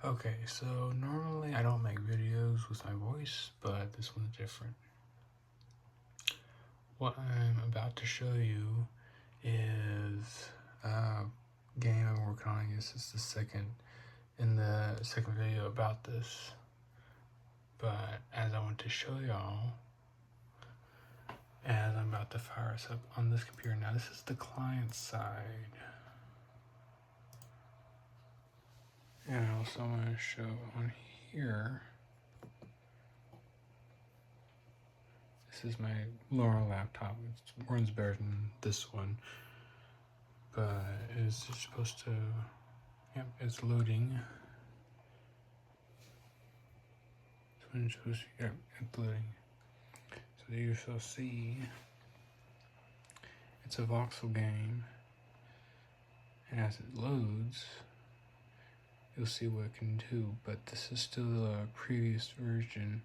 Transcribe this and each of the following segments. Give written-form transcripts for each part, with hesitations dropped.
Okay, so normally I don't make videos with my voice, but this one's different. What I'm about to show you is a game I'm working on. I guess it's the second video about this. But as I want to show y'all, as I'm about to fire this up on this computer. Now this is the client side. And also I'm going to show on here. This is my lower laptop. It runs better than this one. But it's supposed to, yep, it's loading. It's loading. So you shall see, it's a voxel game. And as it loads, you'll see what it can do. But this is still a previous version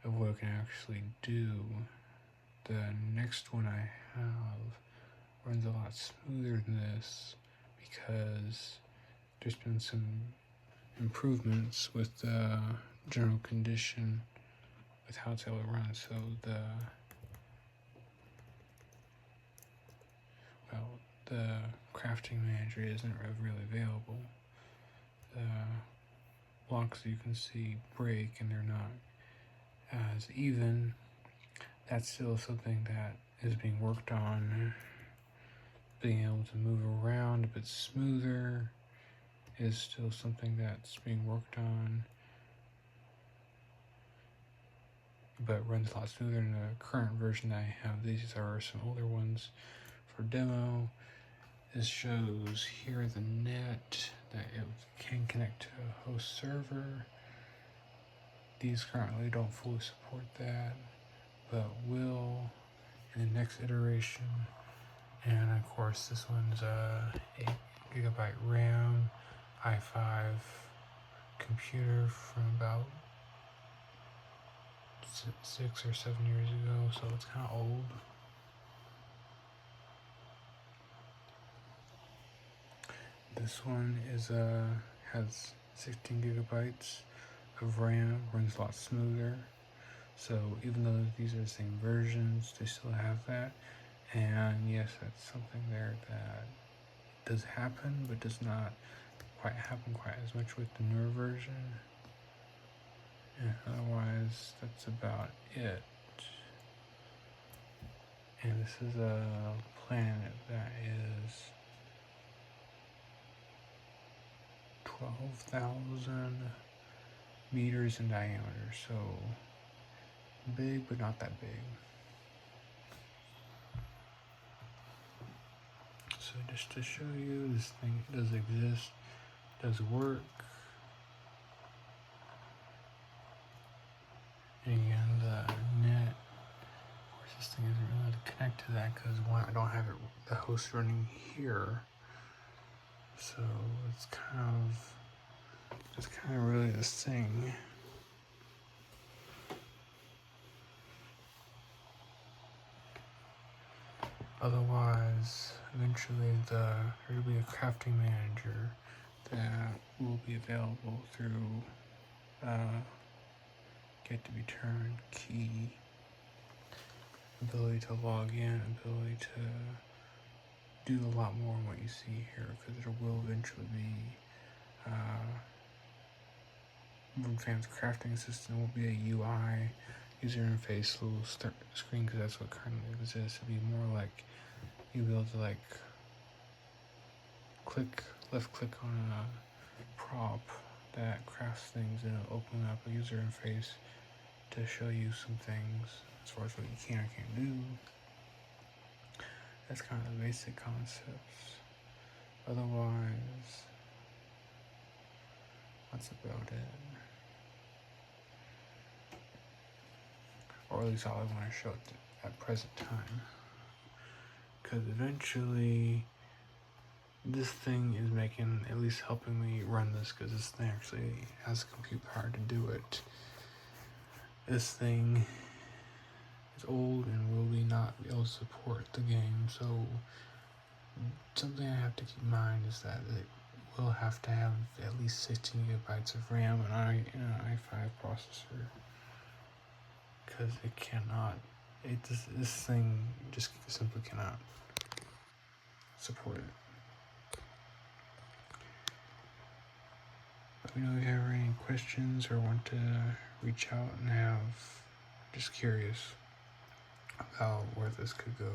of what it can actually do. The next one I have runs a lot smoother than this because there's been some improvements with the general condition with how it's able to run. So the crafting manager isn't really available. The blocks you can see break and they're not as even. That's still something that is being worked on. Being able to move around a bit smoother is still something that's being worked on, but runs a lot smoother than the current version that I have. These are some older ones for demo. This shows here the net that it can connect to a host server. These currently don't fully support that, but will in the next iteration. And of course this one's 8GB RAM, i5 computer from about 6 or 7 years ago, so it's kind of old. This one is has 16GB of RAM, runs a lot smoother. So even though these are the same versions, they still have that. And yes, that's something there that does happen, but does not quite happen quite as much with the newer version. And otherwise, that's about it. And this is a planet that is 12,000 meters in diameter, so big, but not that big. So just to show you, this thing does exist, does work. And the net, of course this thing isn't really to connect to that because one, I don't have the host running here. So it's kind of really this thing. Otherwise, eventually there will be a crafting manager that will be available through get to be turned key, ability to log in, ability to do a lot more than what you see here, because there will eventually be advanced crafting system. Will be a UI user interface little screen, because that's what currently exists. It'll be more like you'll be able to like left click on a prop that crafts things, and it'll open up a user interface to show you some things as far as what you can or can't do. That's kind of the basic concepts. Otherwise, that's about it. Or at least all I want to show at present time. Because eventually, this thing is at least helping me run this, because this thing actually has compute power to do it. This thing is old and will not be able to support the game, so something I have to keep in mind is that will have to have at least 16 gigabytes of RAM and an i5 processor, because it cannot. This thing just simply cannot support it. Let me know if you have any questions or want to reach out and have just curious about where this could go.